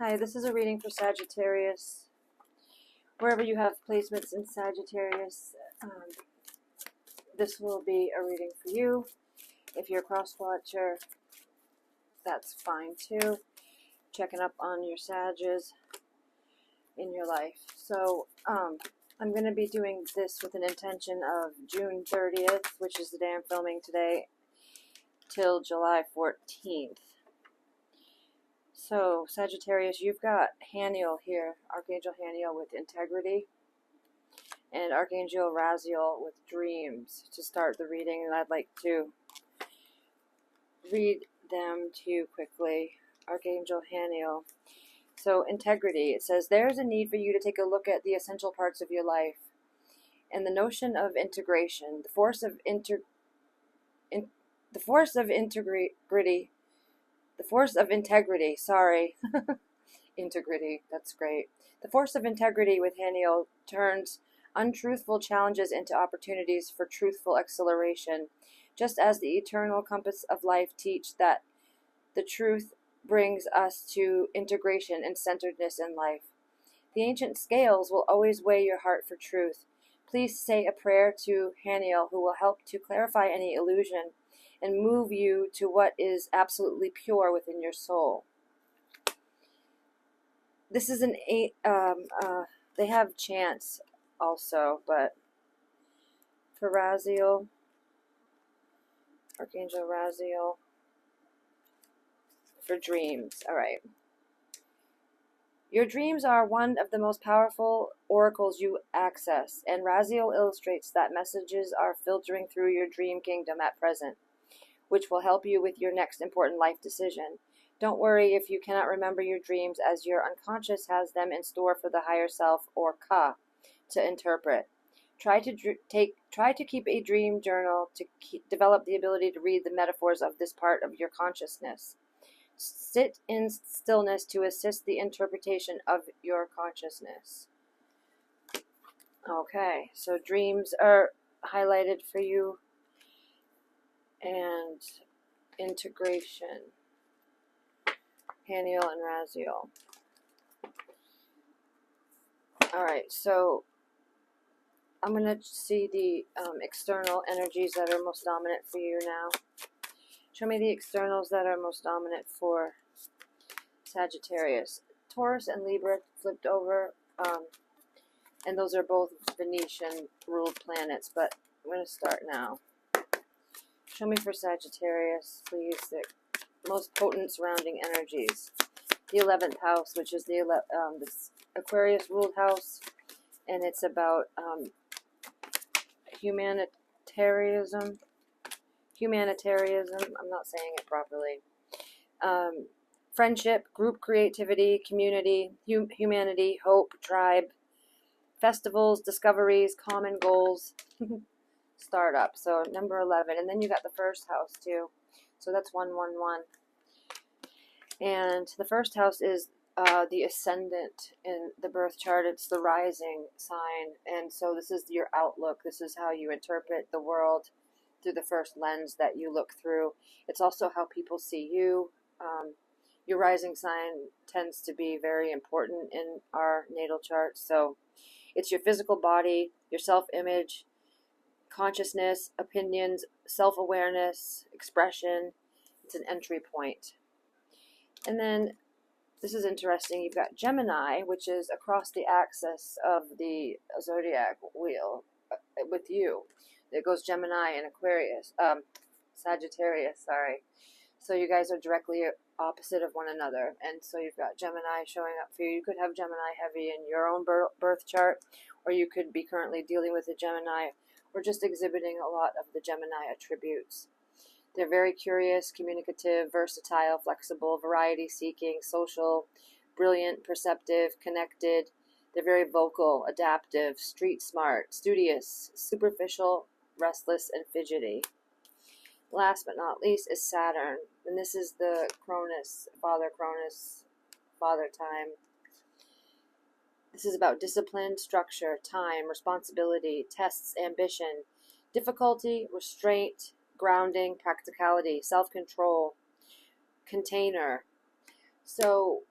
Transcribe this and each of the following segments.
Hi, this is a reading for Sagittarius. Wherever you have placements in Sagittarius, this will be a reading for you. If you're a cross-watcher, that's fine too. Checking up on your Sages in your life. So, I'm going to be doing this with an intention of June 30th, which is the day I'm filming today, till July 14th. So, Sagittarius, you've got Haniel here, Archangel Haniel with integrity, and Archangel Raziel with dreams to start the reading, and I'd like to read them to you quickly. Archangel Haniel. So, integrity. It says, there's a need for you to take a look at the essential parts of your life and the notion of integration, the force of integrity, sorry. Integrity, that's great. The force of integrity with Haniel turns untruthful challenges into opportunities for truthful acceleration, just as the eternal compass of life teach that the truth brings us to integration and centeredness in life. The ancient scales will always weigh your heart for truth. Please say a prayer to Haniel, who will help to clarify any illusion and move you to what is absolutely pure within your soul. This is an they have chants also, but for Raziel, Archangel Raziel, for dreams. All right. Your dreams are one of the most powerful oracles you access, and Raziel illustrates that messages are filtering through your dream kingdom at present, which will help you with your next important life decision. Don't worry if you cannot remember your dreams, as your unconscious has them in store for the higher self, or Ka, to interpret. Try to keep a dream journal to develop the ability to read the metaphors of this part of your consciousness. Sit in stillness to assist the interpretation of your consciousness. Okay, so dreams are highlighted for you, and integration. Haniel and Raziel. Alright, so I'm going to see the external energies that are most dominant for you now. Show me the externals that are most dominant for Sagittarius. Taurus and Libra flipped over, and those are both Venetian ruled planets, but I'm going to start now. Show me for Sagittarius, please, the most potent surrounding energies. The 11th house, which is the Aquarius ruled house, and it's about humanitarianism. I'm not saying it properly. Friendship, group creativity, community, humanity, hope, tribe, festivals, discoveries, common goals, startup. So number 11, and then you got the first house too. So that's 111. And the first house is the ascendant in the birth chart. It's the rising sign. And so this is your outlook. This is how you interpret the world through the first lens that you look through. It's also how people see you. Your rising sign tends to be very important in our natal chart. So it's your physical body, your self-image, consciousness, opinions, self-awareness, expression. It's an entry point. And then, this is interesting, you've got Gemini, which is across the axis of the zodiac wheel with you. It goes Gemini and Aquarius, Sagittarius, sorry. So you guys are directly opposite of one another. And so you've got Gemini showing up for you. You could have Gemini heavy in your own birth chart, or you could be currently dealing with a Gemini, or just exhibiting a lot of the Gemini attributes. They're very curious, communicative, versatile, flexible, variety-seeking, social, brilliant, perceptive, connected. They're very vocal, adaptive, street-smart, studious, superficial, restless, and fidgety. Last but not least is Saturn, and this is the Cronus, father time. This is about discipline, structure, time, responsibility, tests, ambition, difficulty, restraint, grounding, practicality, self-control, container. So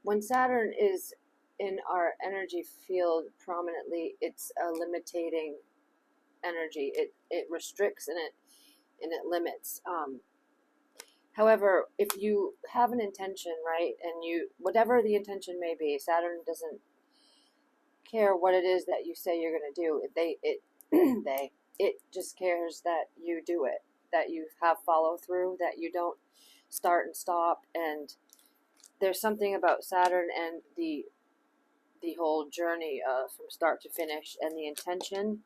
when Saturn is in our energy field prominently, it's a limiting energy. It restricts and it limits. However, if you have an intention, right, and you, whatever the intention may be, Saturn doesn't care what it is that you say you're going to do. It just cares that you do it, that you have follow through, that you don't start and stop. And there's something about Saturn and the whole journey from start to finish, and the intention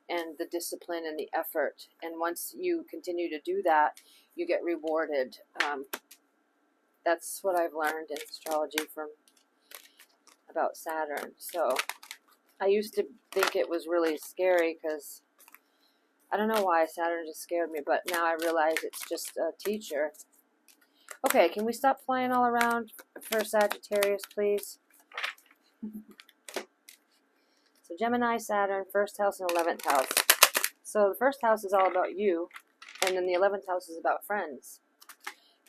and the discipline and the effort. And once you continue to do that, you get rewarded. That's what I've learned in astrology from about Saturn. So I used to think it was really scary because I don't know why Saturn just scared me, but now I realize it's just a teacher. Okay, can we stop flying all around for Sagittarius, please? So Gemini, Saturn, first house and 11th house. So the first house is all about you, and then the 11th house is about friends.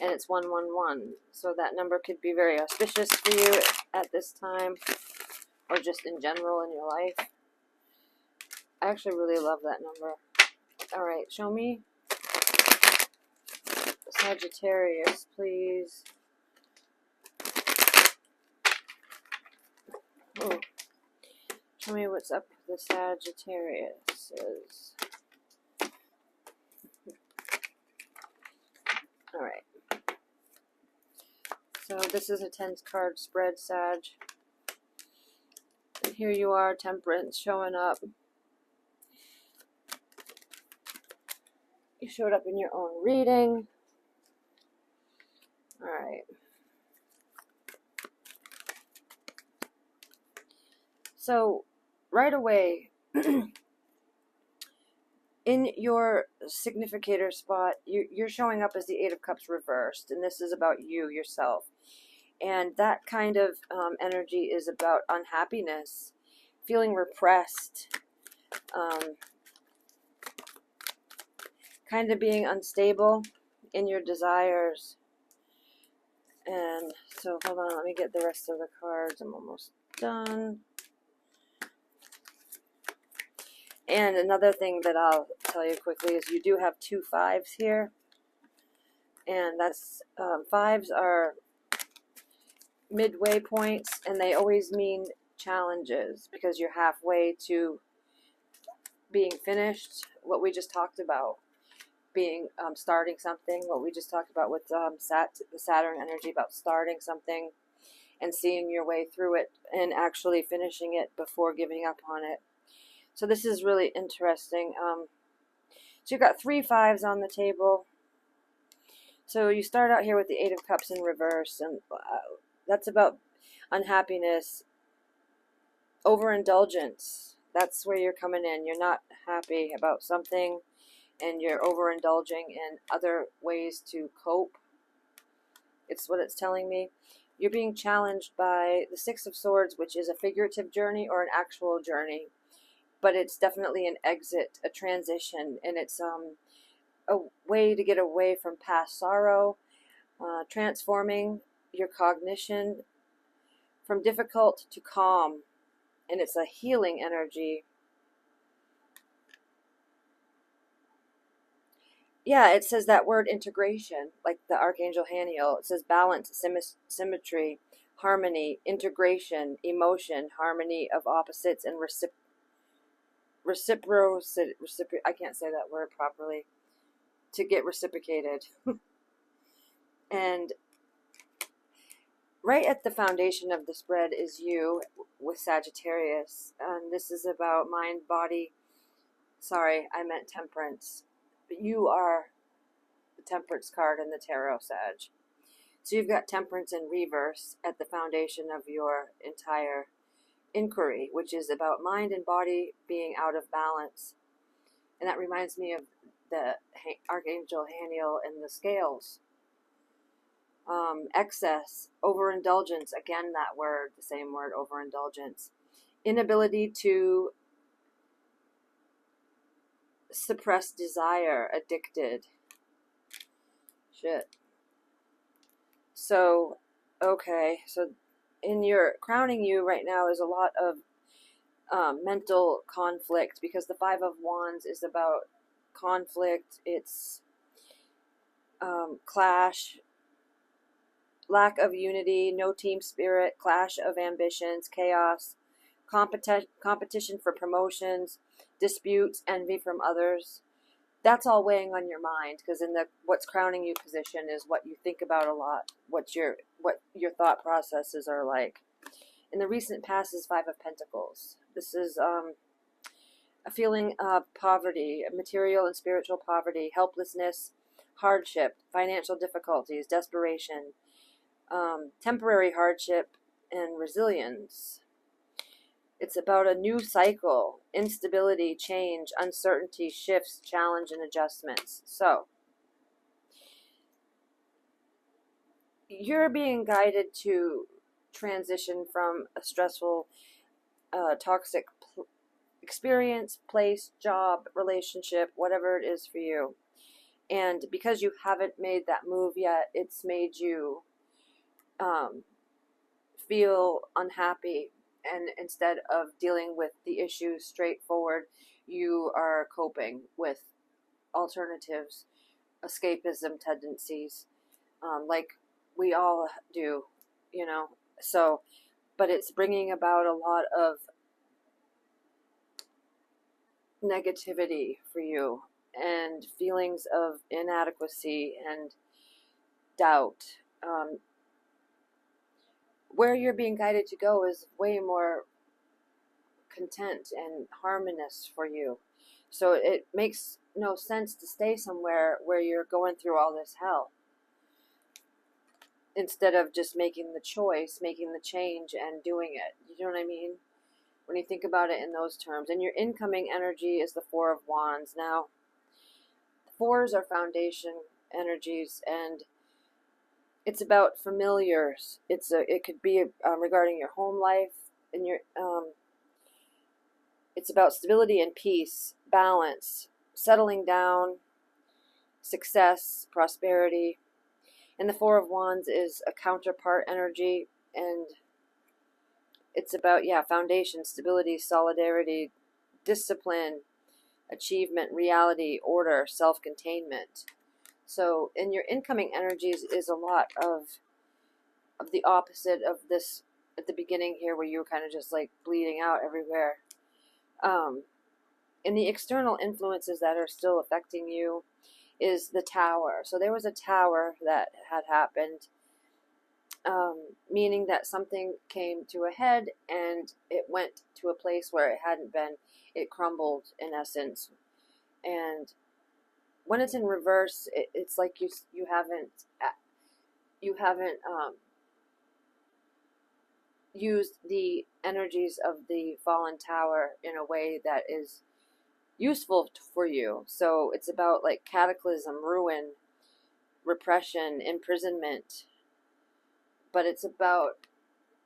And it's 111. So that number could be very auspicious for you at this time, or just in general in your life. I actually really love that number. Alright, show me Sagittarius, please. Oh. Show me what's up with the Sagittarius. Alright. So this is a 10 card spread, Sag. And here you are, Temperance, showing up. You showed up in your own reading. Alright. So, right away, in your significator spot, you're showing up as the Eight of Cups reversed, and this is about you, yourself. And that kind of energy is about unhappiness, feeling repressed, kind of being unstable in your desires. And so, hold on, let me get the rest of the cards. I'm almost done. And another thing that I'll tell you quickly is you do have 2 5s here. And that's, 5s are midway points, and they always mean challenges because you're halfway to being finished. What we just talked about, being starting something, what we just talked about with the Saturn energy about starting something and seeing your way through it and actually finishing it before giving up on it. So this is really interesting. So you've got 3 5s on the table. So you start out here with the 8 of Cups in reverse, and that's about unhappiness, overindulgence. That's where you're coming in. You're not happy about something, and you're overindulging in other ways to cope. It's what it's telling me. You're being challenged by the 6 of Swords, which is a figurative journey or an actual journey. But it's definitely an exit, a transition, and it's a way to get away from past sorrow, transforming your cognition from difficult to calm, and it's a healing energy. Yeah, it says that word integration, like the Archangel Haniel. It says balance, symmetry, harmony, integration, emotion, harmony of opposites, and reciprocity. I can't say that word properly. To get reciprocated. And right at the foundation of the spread is you with Sagittarius. And this is about mind, body. Sorry, I meant temperance. But you are the temperance card in the tarot, Sag. So you've got temperance in reverse at the foundation of your entire inquiry, which is about mind and body being out of balance. And that reminds me of the Archangel Haniel and the scales. Excess, overindulgence, again that word, the same word, overindulgence. Inability to suppress desire, addicted. Shit. So, okay, so in your crowning you right now is a lot of mental conflict, because the Five of Wands is about conflict. It's clash, lack of unity, no team spirit, clash of ambitions, chaos, competition for promotions, disputes, envy from others. That's all weighing on your mind, because in the what's crowning you position is what you think about a lot, what your thought processes are like. In the recent past is Five of Pentacles. This is a feeling of poverty, material and spiritual poverty, helplessness, hardship, financial difficulties, desperation, temporary hardship, and resilience. It's about a new cycle, instability, change, uncertainty, shifts, challenge, and adjustments. So, you're being guided to transition from a stressful, toxic experience, place, job, relationship, whatever it is for you. And because you haven't made that move yet, it's made you feel unhappy. And instead of dealing with the issues straightforward, you are coping with alternatives, escapism tendencies, like we all do, you know. So, but it's bringing about a lot of negativity for you, and feelings of inadequacy and doubt. Where you're being guided to go is way more content and harmonious for you. So it makes no sense to stay somewhere where you're going through all this hell, instead of just making the choice, making the change, and doing it. You know what I mean? When you think about it in those terms. And your incoming energy is the Four of Wands. Now, fours are foundation energies, and it's about familiars. It could be regarding your home life, and your it's about stability and peace, balance, settling down, success, prosperity. And the Four of Wands is a counterpart energy, and it's about, foundation, stability, solidarity, discipline, achievement, reality, order, self-containment. So in your incoming energies is a lot of the opposite of this at the beginning here, where you were kind of just like bleeding out everywhere. In the external influences that are still affecting you is the Tower. So there was a Tower that had happened, meaning that something came to a head and it went to a place where it hadn't been. It crumbled, in essence. And when it's in reverse, it's like you haven't used the energies of the fallen tower in a way that is useful for you. So it's about like cataclysm, ruin, repression, imprisonment, but it's about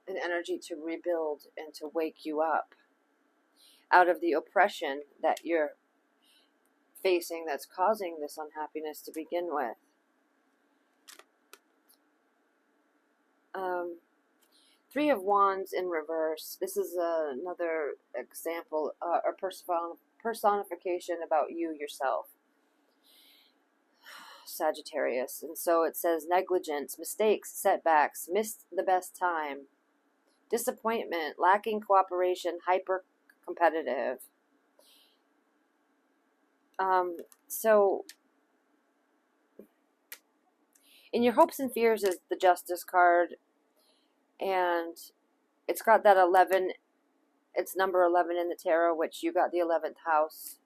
an energy to rebuild and to wake you up out of the oppression that you're facing, that's causing this unhappiness to begin with. Three of Wands in reverse. This is another example, or personification about you yourself, Sagittarius. And so it says negligence, mistakes, setbacks, missed the best time, disappointment, lacking cooperation, hyper competitive. So in your hopes and fears is the Justice card, and it's got that 11, it's number 11 in the tarot, which you got the 11th house.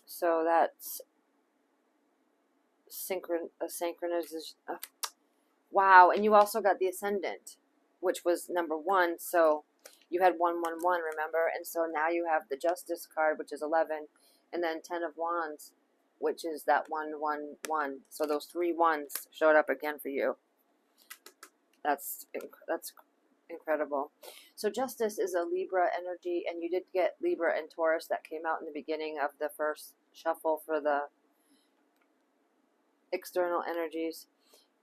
So that's synchronization. Wow, and you also got the Ascendant, which was number 1, so you had 111, remember? And so now you have the Justice card, which is 11, and then 10 of Wands, which is that 111. So those 3 ones showed up again for you. That's incredible. So Justice is a Libra energy, and you did get Libra and Taurus that came out in the beginning of the first shuffle for the external energies.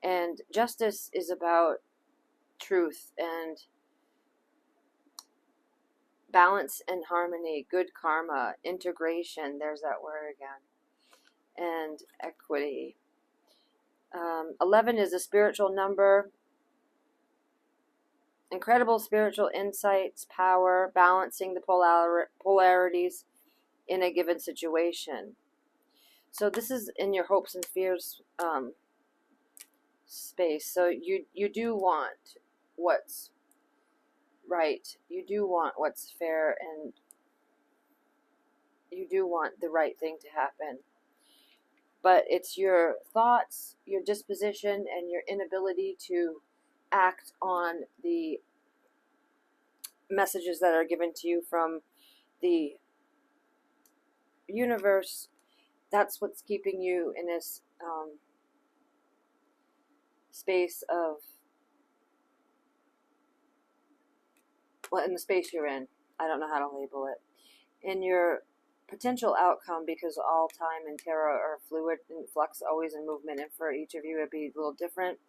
And Justice is about truth and balance and harmony, good karma, integration, there's that word again, and equity. 11 is a spiritual number, incredible spiritual insights, power, balancing the polarities in a given situation. So this is in your hopes and fears space. So you do want what's right. You do want what's fair, and you do want the right thing to happen. But it's your thoughts, your disposition, and your inability to act on the messages that are given to you from the universe. That's what's keeping you in this space of, well, in the space you're in. I don't know how to label it. In your potential outcome, because all time and tarot are fluid and flux, always in movement, and for each of you it'd be a little different.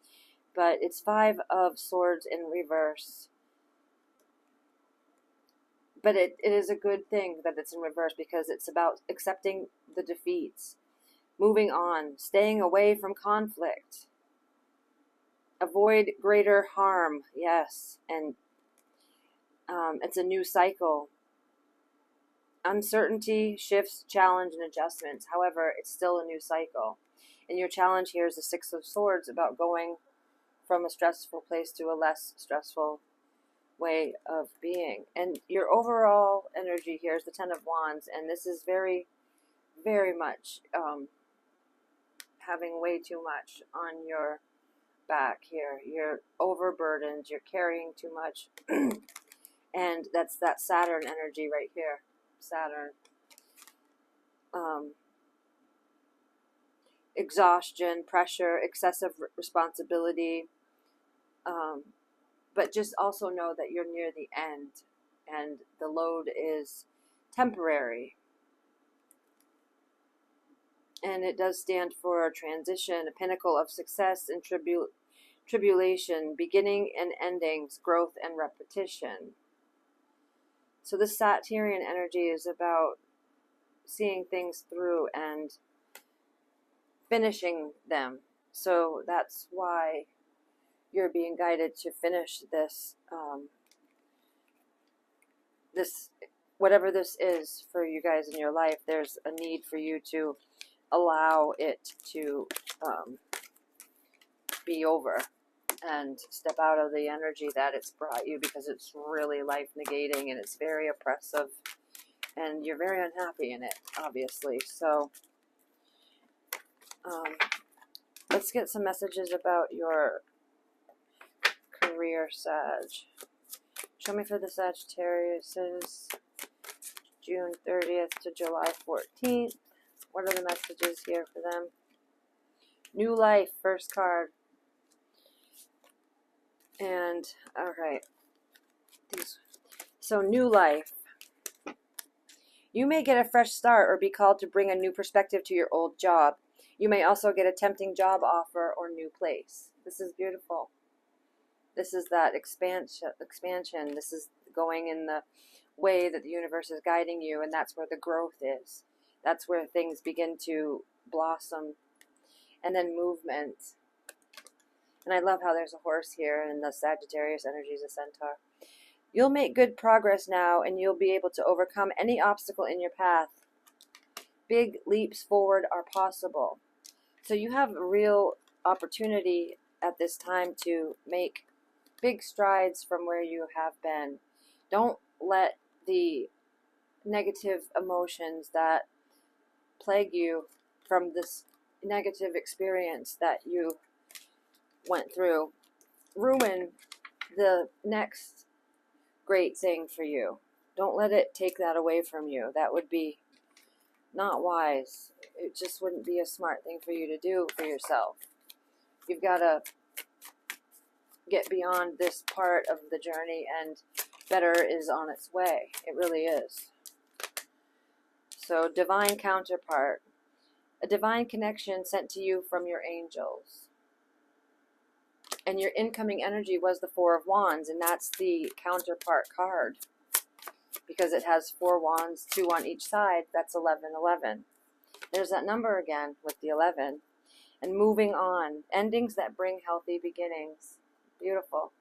But it's 5 of Swords in reverse. But it is a good thing that it's in reverse, because it's about accepting the defeats, moving on, staying away from conflict, avoid greater harm, yes, and it's a new cycle. Uncertainty, shifts, challenge, and adjustments. However, it's still a new cycle. And your challenge here is the 6 of Swords, about going from a stressful place to a less stressful way of being. And your overall energy here is the 10 of Wands, and this is very, very much having way too much on your back here. You're overburdened, you're carrying too much, and that's that Saturn energy right here. Saturn. Exhaustion, pressure, excessive responsibility, but just also know that you're near the end, and the load is temporary, and it does stand for a transition, a pinnacle of success and tribulation, beginning and endings, growth and repetition. So this Sagittarian energy is about seeing things through and finishing them. So that's why you're being guided to finish this, whatever this is for you guys in your life. There's a need for you to allow it to be over and step out of the energy that it's brought you, because it's really life negating and it's very oppressive, and you're very unhappy in it, obviously. So let's get some messages about your career, Sag. Show me for the Sagittariuses, June 30th to July 14th. What are the messages here for them? New life, first card. And, alright. So, new life. You may get a fresh start or be called to bring a new perspective to your old job. You may also get a tempting job offer or new place. This is beautiful. This is that expansion. This is going in the way that the universe is guiding you, and that's where the growth is. That's where things begin to blossom. And then movement. And I love how there's a horse here, and the Sagittarius energy is a centaur. You'll make good progress now, and you'll be able to overcome any obstacle in your path. Big leaps forward are possible. So you have a real opportunity at this time to make big strides from where you have been. Don't let the negative emotions that plague you from this negative experience that you went through ruin the next great thing for you. Don't let it take that away from you. That would be not wise. It just wouldn't be a smart thing for you to do for yourself. You've got to get beyond this part of the journey, and better is on its way. It really is. So, divine counterpart. A divine connection sent to you from your angels. And your incoming energy was the Four of Wands, and that's the counterpart card. Because it has 4 wands, 2 on each side, that's 1111. There's that number again with the 11. And moving on. Endings that bring healthy beginnings. Beautiful.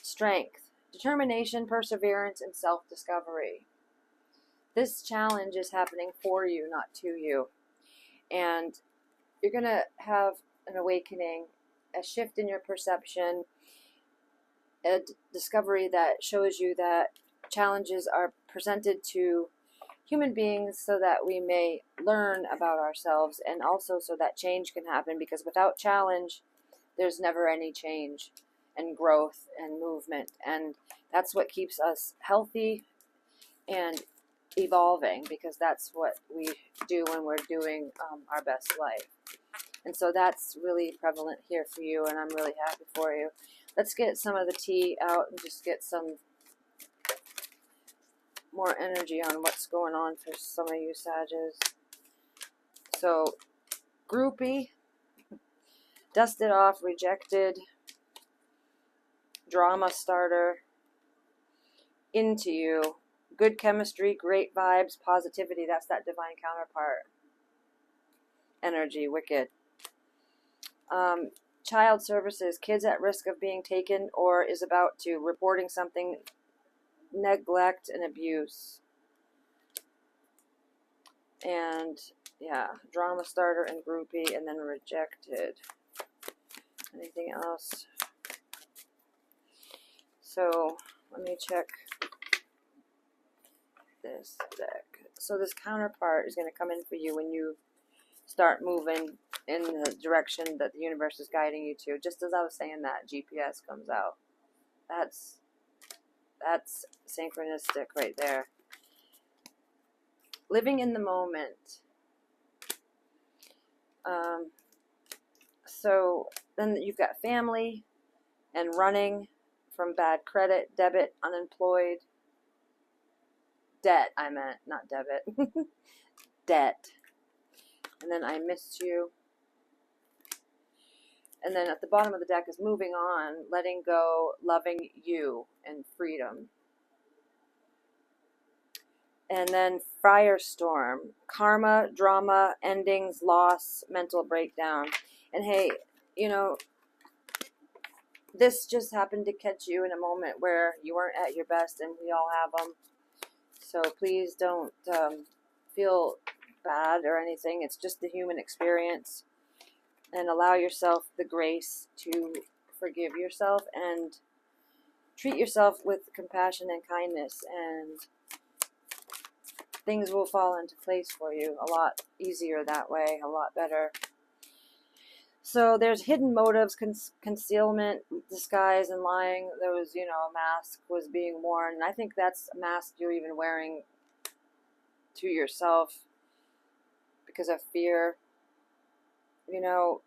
Strength. Determination, perseverance, and self-discovery. This challenge is happening for you, not to you. And you're going to have an awakening, a shift in your perception, a discovery that shows you that challenges are presented to human beings so that we may learn about ourselves, and also so that change can happen, because without challenge, there's never any change and growth and movement. And that's what keeps us healthy and evolving, because that's what we do when we're doing our best life. And so that's really prevalent here for you, and I'm really happy for you. Let's get some of the tea out and just get some more energy on what's going on for some of you Sages. So, groupie, dusted off, rejected, drama starter, into you, good chemistry, great vibes, positivity. That's that divine counterpart energy, wicked. Child services, kids at risk of being taken or is about to, reporting something, neglect and abuse. And yeah, drama starter and groupie, and then rejected. Anything else? So let me check this deck. So this counterpart is going to come in for you when you start moving in the direction that the universe is guiding you to. Just as I was saying that, GPS comes out. That's synchronistic right there. Living in the moment. So then you've got family and running from bad credit, debit, unemployed, debt, I meant, not debit. Debt. And then I missed you. And then at the bottom of the deck is moving on, letting go, loving you, and freedom. And then firestorm, karma, drama, endings, loss, mental breakdown. And hey, you know, this just happened to catch you in a moment where you weren't at your best, and we all have them. So please don't feel bad or anything. It's just the human experience. And allow yourself the grace to forgive yourself and treat yourself with compassion and kindness, and things will fall into place for you a lot easier that way, a lot better. So there's hidden motives, concealment, disguise, and lying. There was, you know, a mask was being worn. And I think that's a mask you're even wearing to yourself because of fear, you know.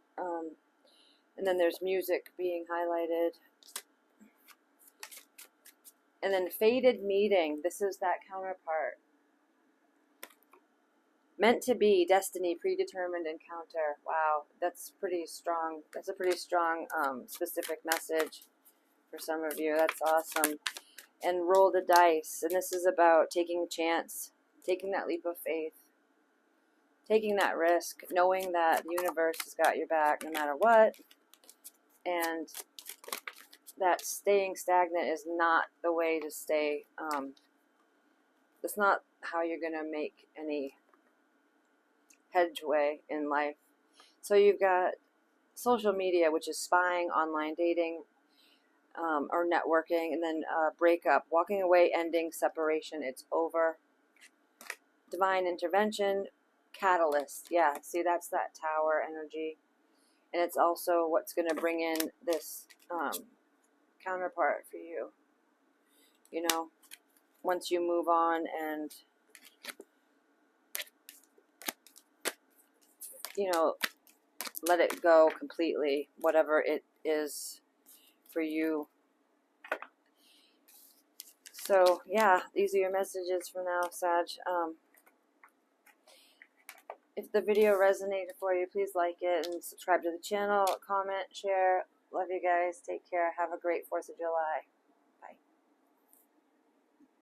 And then there's music being highlighted. And then fated meeting. This is that counterpart. Meant to be, destiny, predetermined encounter. Wow, that's pretty strong. That's a pretty strong specific message for some of you. That's awesome. And roll the dice. And this is about taking a chance, taking that leap of faith, taking that risk, knowing that the universe has got your back no matter what, and that staying stagnant is not the way to stay. That's not how you're going to make any headway in life. So you've got social media, which is spying, online dating, or networking, and then breakup, walking away, ending, separation, it's over. Divine intervention, catalyst. Yeah, see, that's that tower energy. And it's also what's going to bring in this counterpart for you. You know, once you move on and, you know, let it go completely, whatever it is for you. So, yeah, these are your messages for now, Sag. If the video resonated for you, please like it and subscribe to the channel, comment, share. Love you guys. Take care. Have a great 4th of July. Bye.